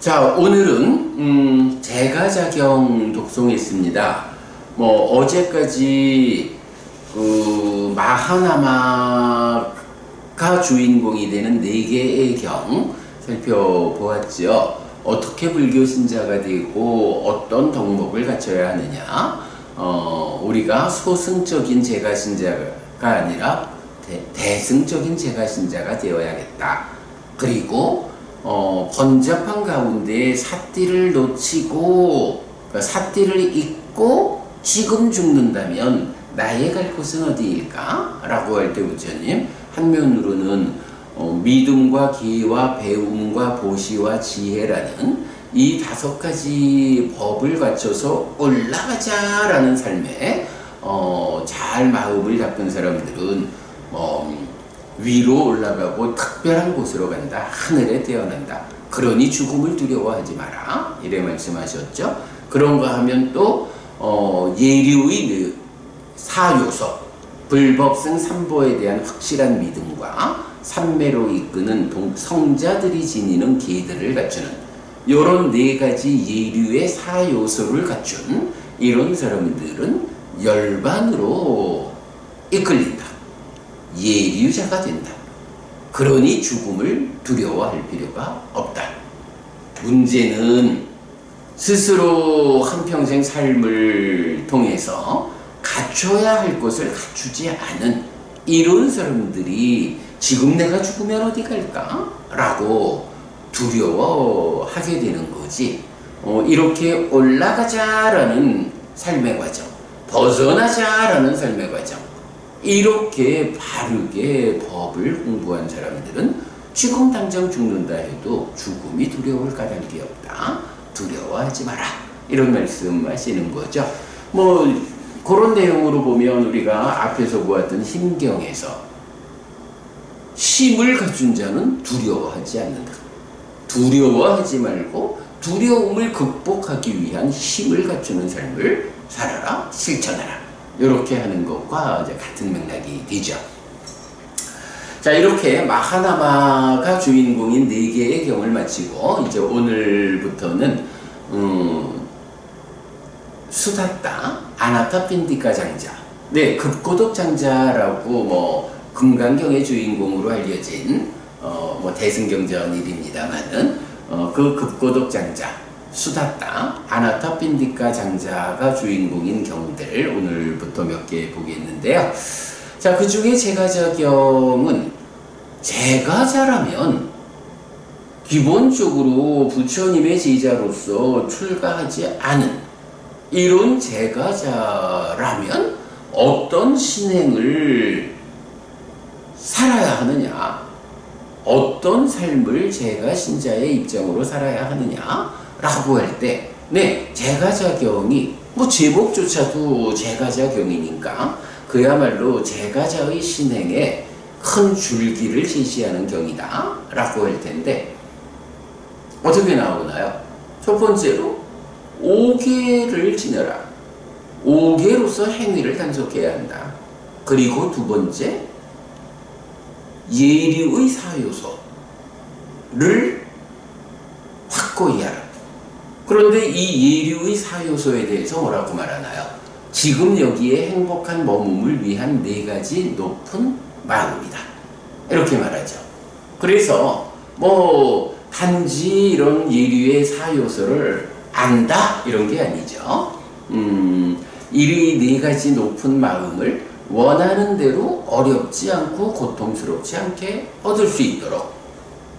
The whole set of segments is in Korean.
자, 오늘은 제가작용 독송했습니다. 어제까지 마하나마가 주인공이 되는 4개의 경 살펴보았죠. 어떻게 불교 신자가 되고 어떤 덕목을 갖춰야 하느냐. 우리가 소승적인 제가신자가 아니라 대승적인 제가신자가 되어야겠다. 그리고 번잡한 가운데 삿띠를 놓치고 삿띠를 잊고 지금 죽는다면 나의 갈 곳은 어디일까? 라고 할 때 부처님 한면으로는 믿음과 기와 배움과 보시와 지혜라는 이 5가지 법을 갖춰서 올라가자 라는 삶에 잘 마음을 잡은 사람들은 위로 올라가고 특별한 곳으로 간다. 하늘에 태어난다. 그러니 죽음을 두려워하지 마라. 이래 말씀하셨죠. 그런가 하면 또 예류의 4요소 불법승 3보에 대한 확실한 믿음과 삼매로 이끄는 성자들이 지니는 계들을 갖추는 이런 4가지 예류의 4요소를 갖춘 이런 사람들은 열반으로 이끌린다. 예류자가 된다. 그러니 죽음을 두려워할 필요가 없다. 문제는 스스로 한평생 삶을 통해서 갖춰야 할 것을 갖추지 않은 이런 사람들이 지금 내가 죽으면 어디 갈까? 라고 두려워하게 되는 거지. 이렇게 올라가자라는 삶의 과정, 벗어나자라는 삶의 과정, 이렇게 바르게 법을 공부한 사람들은 지금 당장 죽는다 해도 죽음이 두려울 까닭이 없다. 두려워하지 마라. 이런 말씀 하시는 거죠. 그런 내용으로 보면 우리가 앞에서 보았던 힘경에서 힘을 갖춘 자는 두려워하지 않는다. 두려워하지 말고 두려움을 극복하기 위한 힘을 갖추는 삶을 살아라, 실천하라. 이렇게 하는 것과 이제 같은 맥락이 되죠. 자, 이렇게 마하나마가 주인공인 4개의 경을 마치고 이제 오늘부터는 수다따 아나타핀디카 장자, 급고독 장자라고 금강경의 주인공으로 알려진 대승경전 일입니다만은 그 급고독 장자 수다따 아나타핀디카 장자가 주인공인 경들 오늘부터 몇 개 보겠는데요. 자, 그 중에 제가자경은 제가자라면 기본적으로 부처님의 제자로서 출가하지 않은 이런 제가자라면 어떤 신행을 살아야 하느냐, 어떤 삶을 제가신자의 입장으로 살아야 하느냐 라고 할 때 제가자경이 제목조차도 제가자경이니까 그야말로 제가자의 신행에 큰 줄기를 제시하는 경이다 라고 할 텐데 어떻게 나오나요? 첫 번째로 5계를 지내라. 5계로서 행위를 단속해야 한다. 그리고 두 번째 예류의 4요소를 확고히 하라. 그런데 이 예류의 4요소에 대해서 뭐라고 말하나요? 지금 여기에 행복한 머금을 위한 4가지 높은 마음이다. 이렇게 말하죠. 그래서 단지 이런 예류의 4요소를 안다 이런 게 아니죠. 이 4가지 높은 마음을 원하는 대로 어렵지 않고 고통스럽지 않게 얻을 수 있도록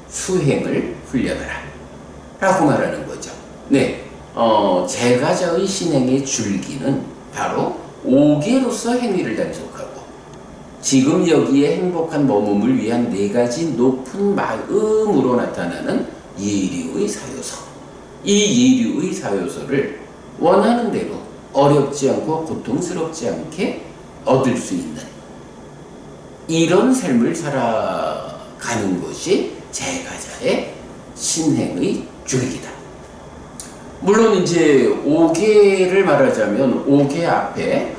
수행을 훈련하라 라고 말하는 거죠. 제가자의 신행의 줄기는 바로 5계로서 행위를 단속하고 지금 여기에 행복한 머금을 위한 4가지 높은 마음으로 나타나는 예류의 4요소. 이 예류의 4요소를 원하는 대로 어렵지 않고 고통스럽지 않게 얻을 수 있는 이런 삶을 살아가는 것이 제가자의 신행의 줄기다. 물론 이제 5계를 말하자면 5계 앞에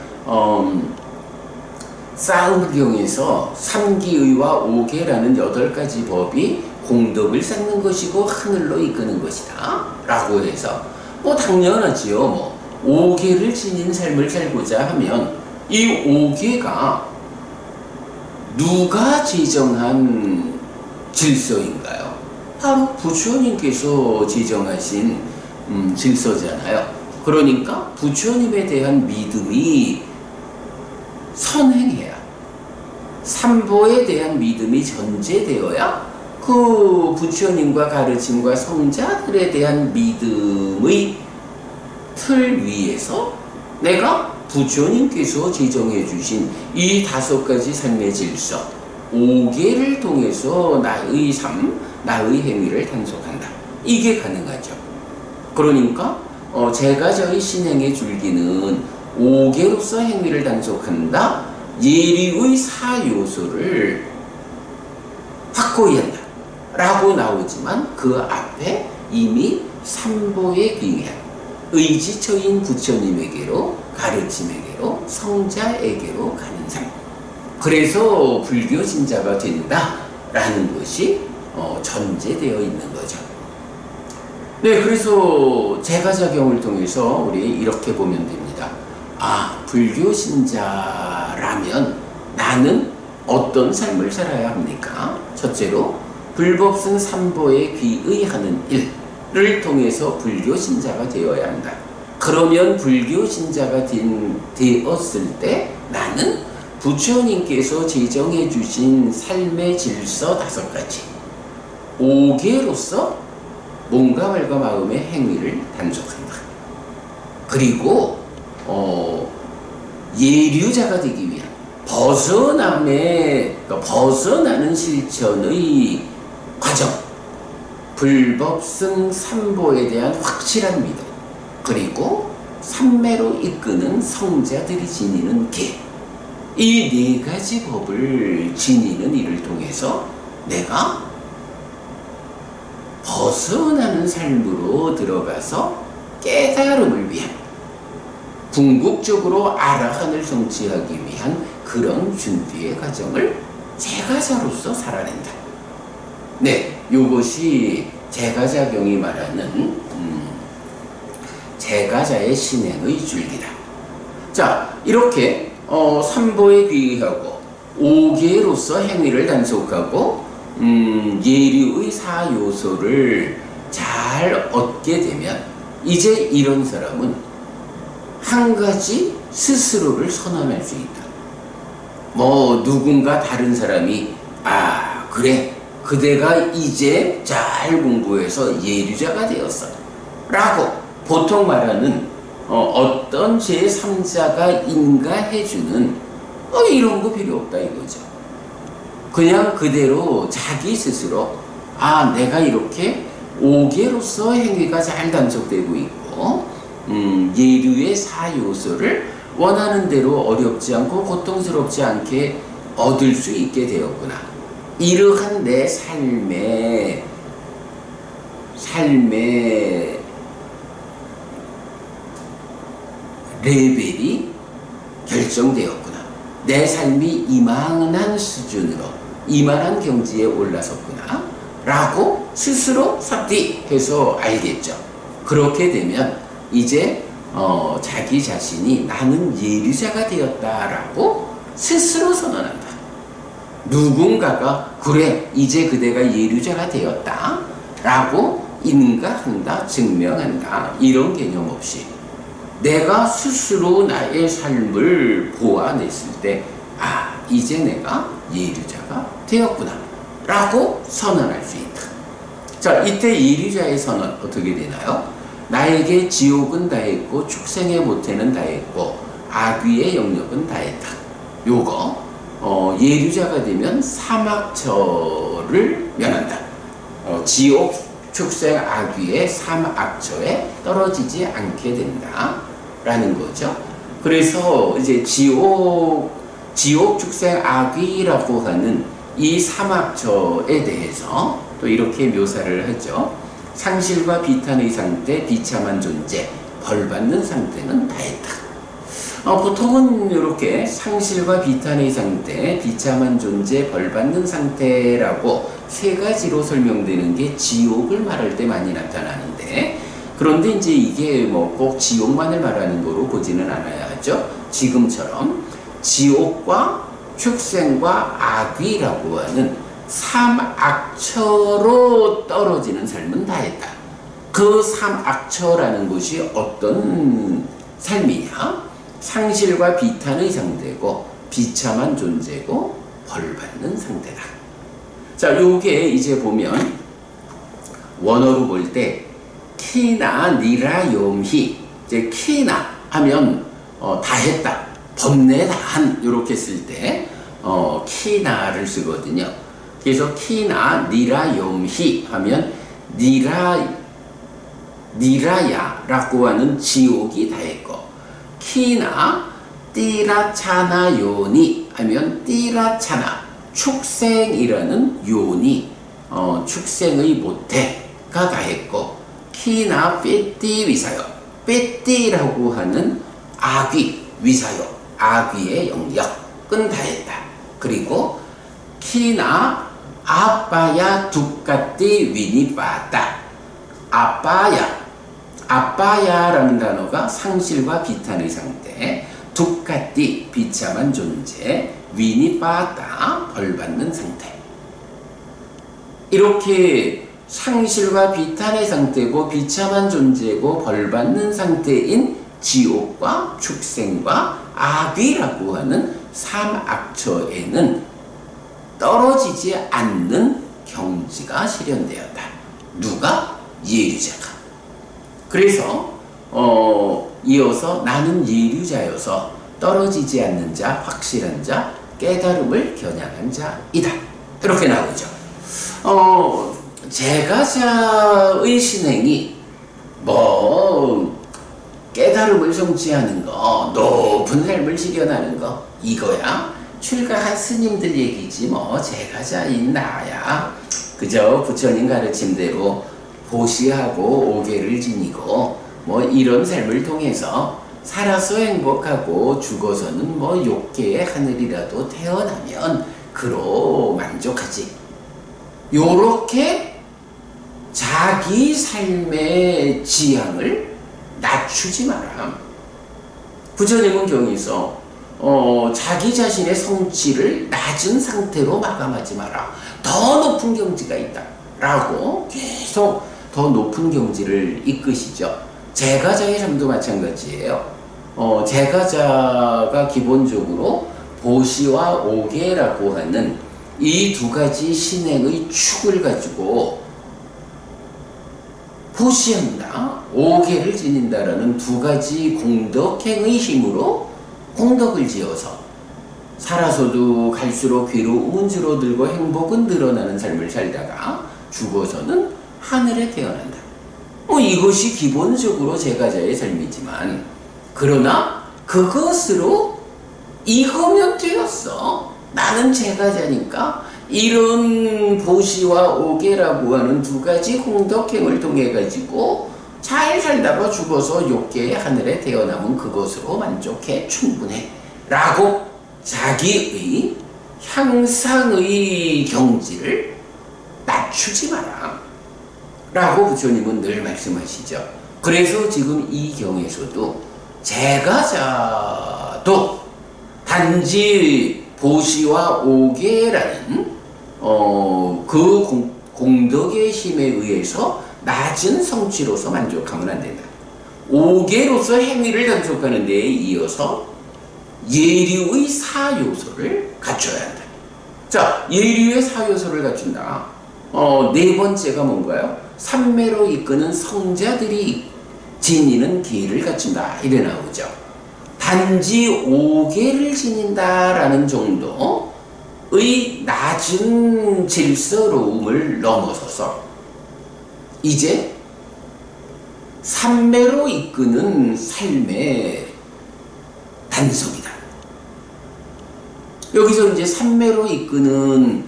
싸움경에서 3기의와 5계라는 8가지 법이 공덕을 쌓는 것이고 하늘로 이끄는 것이다 라고 해서 뭐 당연하지요. 뭐 오계를 지닌 삶을 살고자 하면 이 오계가 누가 제정한 질서인가요? 바로 부처님께서 제정하신 질서잖아요. 그러니까 부처님에 대한 믿음이 선행해야, 삼보에 대한 믿음이 전제되어야 그 부처님과 가르침과 성자들에 대한 믿음의 틀 위에서 내가 부처님께서 제정해 주신 이 5가지 삶의 질서, 5개를 통해서 나의 삶, 나의 행위를 단속한다. 이게 가능하죠. 그러니까 제가저의 신행의 줄기는 5개로서 행위를 단속한다. 예리의 4요소를 확고히 한다 라고 나오지만 그 앞에 이미 삼보에 귀한 의지처인 부처님에게로, 가르침에게로, 성자에게로 가는 삶. 그래서 불교 신자가 된다라는 것이 전제되어 있는 거죠. 네, 그래서 제가작용을 통해서 우리 이렇게 보면 됩니다. 아, 불교 신자라면 나는 어떤 삶을 살아야 합니까? 첫째로 불법승 삼보에 귀의하는 일을 통해서 불교 신자가 되어야 한다. 그러면 불교 신자가 되었을 때 나는 부처님께서 제정해 주신 삶의 질서 5가지, 5개로서 몸과 말과 마음의 행위를 단속한다. 그리고 예류자가 되기 위한 벗어나는 실천의 과정, 불법승 삼보에 대한 확실한 믿음, 그리고 삼매로 이끄는 성자들이 지니는 계, 이 4가지 법을 지니는 일을 통해서 내가 벗어나는 삶으로 들어가서 깨달음을 위한, 궁극적으로 아라한을 성취하기 위한 그런 준비의 과정을 제가자로서 살아낸다. 네, 이것이 제가자경이 말하는 제가자의 신행의 줄기다. 자, 이렇게 삼보에 귀의하고 5계로서 행위를 단속하고 예류의 4요소를 잘 얻게 되면 이제 이런 사람은 한 가지 스스로를 선언할 수 있다. 뭐 누군가 다른 사람이 아 그래 그대가 이제 잘 공부해서 예류자가 되었어 라고 보통 말하는 어떤 제3자가 인가해주는 이런 거 필요 없다 이거죠. 그냥 그대로 자기 스스로 아 내가 이렇게 5계로서 행위가 잘 단속되고 있고 예류의 4요소를 원하는 대로 어렵지 않고 고통스럽지 않게 얻을 수 있게 되었구나. 이러한 내 삶의 레벨이 결정되었구나. 내 삶이 이만한 수준으로 이만한 경지에 올라섰구나 라고 스스로 삽입해서 알겠죠. 그렇게 되면 이제 자기 자신이 나는 예류자가 되었다라고 스스로 선언한다. 누군가가 그래 이제 그대가 예류자가 되었다 라고 인가한다, 증명한다 이런 개념 없이 내가 스스로 나의 삶을 보아냈을 때 아 이제 내가 예류자가 되었구나 라고 선언할 수 있다. 자, 이때 예류자의 선언 어떻게 되나요? 나에게 지옥은 다했고 축생의 모태는 다했고 악귀의 영역은 다했다. 요거 예류자가 되면 사막처를 면한다. 지옥, 축생, 악귀의 사막처에 떨어지지 않게 된다 라는 거죠. 그래서 이제 지옥, 축생, 악귀라고 하는 이 사막처에 대해서 또 이렇게 묘사를 하죠. 상실과 비탄의 상태, 비참한 존재, 벌받는 상태는 다했다. 보통은 이렇게 상실과 비탄의 상태, 비참한 존재, 벌받는 상태라고 세 가지로 설명되는 게 지옥을 말할 때 많이 나타나는데, 그런데 이제 이게 뭐 꼭 지옥만을 말하는 거로 보지는 않아야 하죠. 지금처럼 지옥과 축생과 악귀라고 하는 삼악처로 떨어지는 삶은 다 했다. 그 삼악처라는 것이 어떤 삶이냐? 상실과 비탄의 상대고 비참한 존재고 벌받는 상태다. 자, 요게 이제 보면 원어로 볼 때 키나 니라 욤히, 이제 키나 하면 다 했다, 번뇌 다한, 이렇게 쓸 때 키나를 쓰거든요. 그래서 키나 니라 욤히 하면 니라야라고 하는 지옥이 다 했고, 키나 띠라차나 요니 하면 띠라차나 축생이라는 요니, 축생의 모태가 다 했고, 키나 빼띠 위사요, 빼띠라고 하는 악귀 위사요, 악귀의 영역은 다 했다. 그리고 키나 아빠야 두까띠 위니 빠다, 아빠야라는 단어가 상실과 비탄의 상태, 두까띠 비참한 존재, 위니 빠다 벌받는 상태. 이렇게 상실과 비탄의 상태고 비참한 존재고 벌받는 상태인 지옥과 축생과 악귀라고 하는 삼악처에는 떨어지지 않는 경지가 실현되었다. 누가? 예류자가. 그래서 이어서 나는 예류자여서 떨어지지 않는 자, 확실한 자, 깨달음을 겨냥한 자이다, 이렇게 나오죠. 제가자의 신행이 뭐 깨달음을 성취하는 거, 높은 삶을 실현하는 거, 이거야 출가한 스님들 얘기지 뭐 제가자인 나야 그저 부처님 가르침대로 보시하고 오계를 지니고 뭐 이런 삶을 통해서 살아서 행복하고 죽어서는 뭐 욕계의 하늘이라도 태어나면 그로 만족하지. 요렇게 자기 삶의 지향을 낮추지 마라. 부처님은 경에서 자기 자신의 성취를 낮은 상태로 마감하지 마라. 더 높은 경지가 있다 라고 계속 더 높은 경지를 이끄시죠. 제가자의 삶도 마찬가지예요. 제가자가 기본적으로 보시와 오계라고 하는 이 두 가지 신행의 축을 가지고 보시한다, 오계를 지닌다라는 두 가지 공덕행의 힘으로 공덕을 지어서 살아서도 갈수록 괴로움은 줄어들고 행복은 늘어나는 삶을 살다가 죽어서는 하늘에 태어난다. 이것이 기본적으로 제가자의 삶이지만, 그러나 그것으로 이거면 되었어. 나는 제가자니까 이런 보시와 오계라고 하는 두 가지 공덕행을 통해 가지고 잘 살다가 죽어서 욕계의 하늘에 태어나면 그것으로 만족해, 충분해 라고 자기의 향상의 경지를 낮추지 마라 라고 부처님은 늘 말씀하시죠. 그래서 지금 이 경에서도 제가자도 단지 보시와 오계라는 그 공덕의 힘에 의해서 낮은 성취로서 만족하면 안 된다. 오계로서 행위를 단속하는 데에 이어서 예류의 사요소를 갖춰야 한다. 자, 예류의 사요소를 갖춘다. 네 번째가 뭔가요? 삼매로 이끄는 성자들이 지니는 길을 갖춘다, 이래 나오죠. 단지 오계를 지닌다라는 정도의 낮은 질서로움을 넘어서서 이제 삼매로 이끄는 삶의 단속이다. 여기서 이제 삼매로 이끄는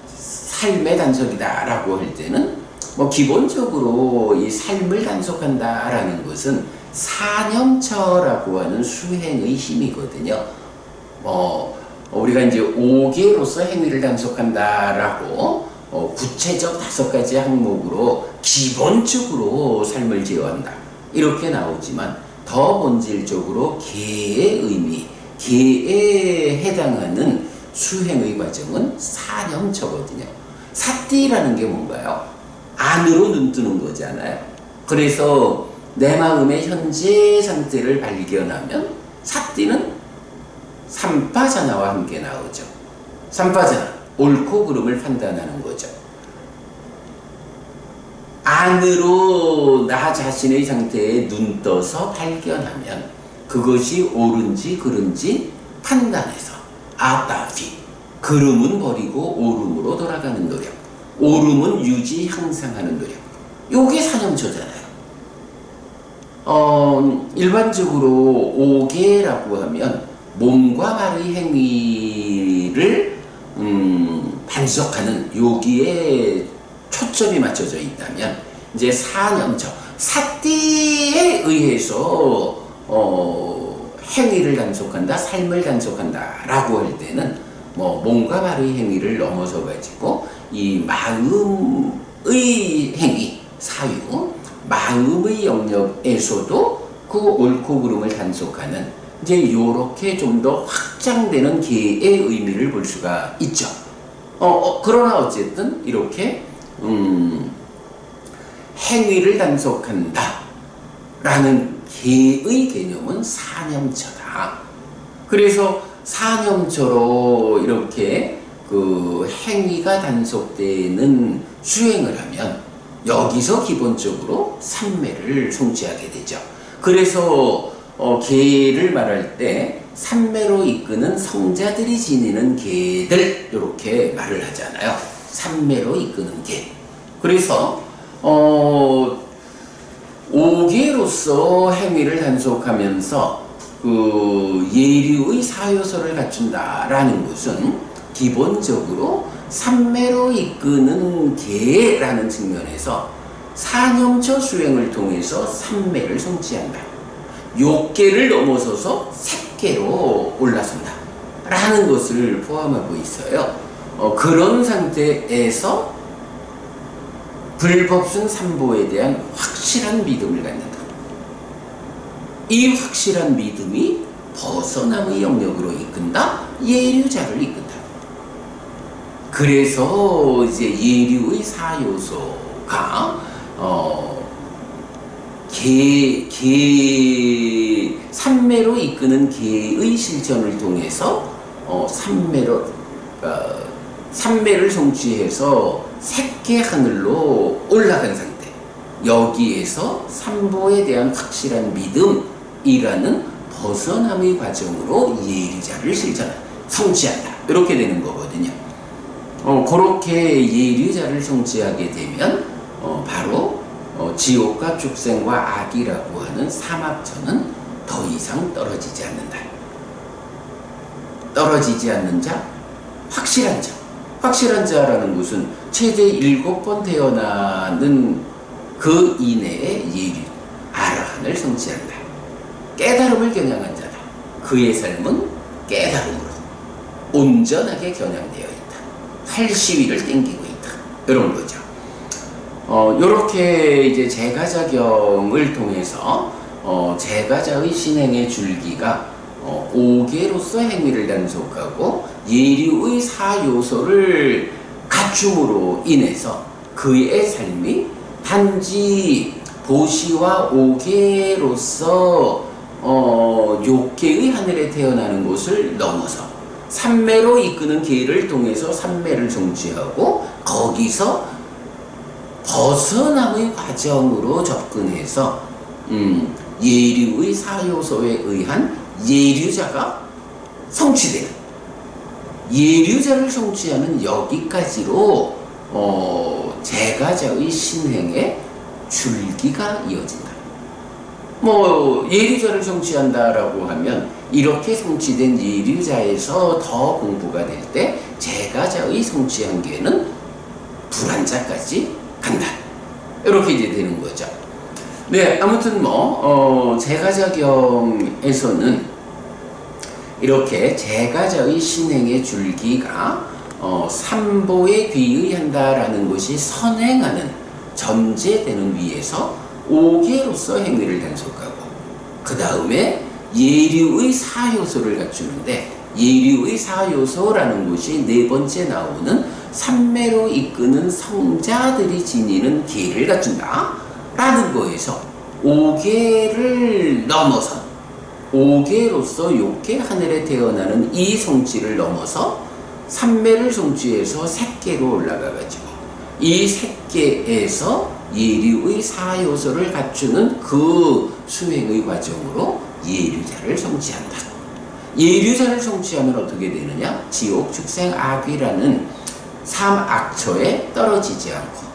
삶의 단속이다라고 할 때는 뭐 기본적으로 이 삶을 단속한다라는 것은 사념처라고 하는 수행의 힘이거든요. 우리가 이제 5계로서 행위를 단속한다라고 구체적 5가지 항목으로 기본적으로 삶을 제어한다 이렇게 나오지만 더 본질적으로 계의 의미, 계에 해당하는 수행의 과정은 사념처거든요. 사띠라는 게 뭔가요? 안으로 눈 뜨는 거잖아요. 그래서 내 마음의 현재 상태를 발견하면 사띠는 삼파자나와 함께 나오죠. 삼파자나, 옳고 그름을 판단하는 거죠. 안으로 나 자신의 상태에 눈 떠서 발견하면 그것이 옳은지 그른지 판단해서 아따피, 그름은 버리고 옳음으로 돌아가는 노력, 옳음은 유지 향상하는 노력. 요게 사념처잖아요. 일반적으로 5계라고 하면 몸과 말의 행위를 단속하는 여기에 초점이 맞춰져 있다면 이제 사념처, 사띠에 의해서 행위를 단속한다, 삶을 단속한다 라고 할 때는 뭐 몸과 말의 행위를 넘어서 가지고 이 마음의 행위, 사유, 마음의 영역에서도 그 옳고 그름을 단속하는 이제 요렇게 좀 더 확장되는 계의 의미를 볼 수가 있죠. 그러나 어쨌든 이렇게 행위를 단속한다 라는 계의 개념은 사념처다. 그래서 사념처로 이렇게 그 행위가 단속되는 수행을 하면 여기서 기본적으로 삼매를 성취하게 되죠. 그래서 계를 말할 때 삼매로 이끄는 성자들이 지니는 계들 이렇게 말을 하잖아요. 삼매로 이끄는 계. 그래서 5계로서 행위를 단속하면서 그 예류의 사요소를 갖춘다라는 것은 기본적으로 삼매로 이끄는 계라는 측면에서 사념처 수행을 통해서 삼매를 성취한다. 6계를 넘어서서 색계로 올라선다 라는 것을 포함하고 있어요. 그런 상태에서 불법순 삼보에 대한 확실한 믿음을 갖는다. 이 확실한 믿음이 벗어남의 영역으로 이끈다, 예류자를 이끈다. 그래서 이제 예류의 사요소가 삼매로 이끄는 계의 실천을 통해서 삼매를 성취해서 색계 하늘로 올라간 상태. 여기에서 삼보에 대한 확실한 믿음이라는 벗어남의 과정으로 예류자를 성취한다. 이렇게 되는 거거든요. 그렇게 예류자를 성취하게 되면 바로 지옥과 축생과 악이라고 하는 사막처는 더 이상 떨어지지 않는다. 떨어지지 않는 자, 확실한 자. 확실한 자라는 것은 최대 7번 태어나는 그 이내에 예류, 아라한을 성취한다. 깨달음을 겨냥한 자다. 그의 삶은 깨달음으로 온전하게 겨냥되어 있다. 활시위를 땡기고 있다. 이런 거죠. 요렇게 이제 제가자경을 통해서 제가자의 신행의 줄기가 5계로서 행위를 단속하고 예류의 사요소를 갖춤으로 인해서 그의 삶이 단지 도시와 5계로서 6계의 하늘에 태어나는 것을 넘어서 삼매로 이끄는 계를 통해서 삼매를 성취하고 거기서 벗어남의 과정으로 접근해서 예류의 사요소에 의한 예류자가 성취되는, 예류자를 성취하는 여기까지로 제가자의 신행의 줄기가 이어진다. 뭐 예류자를 성취한다라고 하면 이렇게 성취된 예류자에서 더 공부가 될 때 제가자의 성취 한계는 불한자까지 간다. 이렇게 이제 되는 거죠. 네, 아무튼 제가자경에서는 이렇게 제가자의 신행의 줄기가 삼보에 귀의한다라는 것이 선행하는 전제되는 위에서 5개로서 행위를 단속하고 그 다음에 예류의 4요소를 갖추는데 예류의 4요소라는 것이 네 번째 나오는 삼매로 이끄는 성자들이 지니는 기를 갖춘다 라는 거에서 5개를 넘어선 5개로서 6개 하늘에 태어나는 이 성취를 넘어서 삼매를 성취해서 3개로 올라가가지고 이 3개에서 예류의 4요소를 갖추는 그 수행의 과정으로 예류자를 성취한다. 예류자를 성취하면 어떻게 되느냐? 지옥, 축생, 악이라는 3악처에 떨어지지 않고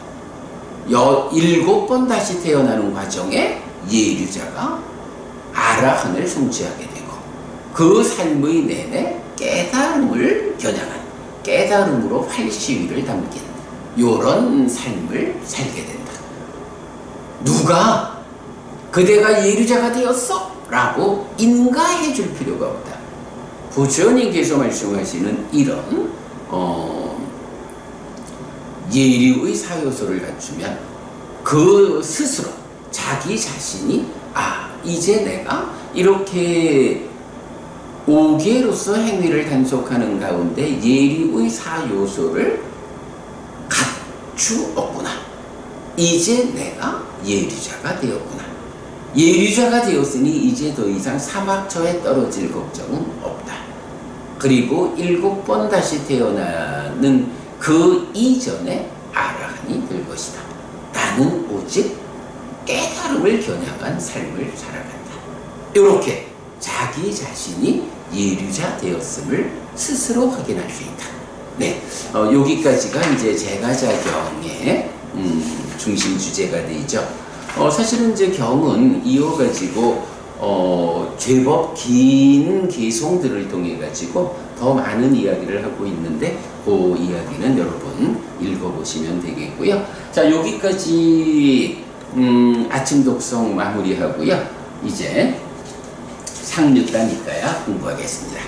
7번 다시 태어나는 과정에 예류자가 아라한을 성취하게 되고 그 삶의 내내 깨달음을 겨냥한 깨달음으로 활시위를 담긴 요런 삶을 살게 된다. 누가 그대가 예류자가 되었어? 라고 인가해 줄 필요가 없다. 부처님께서 말씀하시는 이런 예류의 4요소를 갖추면 그 스스로 자기 자신이 이제 내가 이렇게 5개로서 행위를 단속하는 가운데 예류의 4요소를 갖추었구나. 이제 내가 예류자가 되었구나. 예류자가 되었으니 이제 더 이상 사막처에 떨어질 걱정은 없다. 그리고 7번 다시 태어나는 그 이전에 아라한이 될 것이다. 나는 오직 깨달음을 겨냥한 삶을 살아간다. 이렇게 자기 자신이 예류자 되었음을 스스로 확인할 수 있다. 네, 여기까지가 이제 제가자경의 중심 주제가 되죠. 사실은 이제 경은 이어가지고 제법 긴 개송들을 통해 가지고 더 많은 이야기를 하고 있는데 그 이야기는 여러분 읽어보시면 되겠고요. 자, 여기까지 아침 독성 마무리하고요. 이제 상류단 이과야 공부하겠습니다.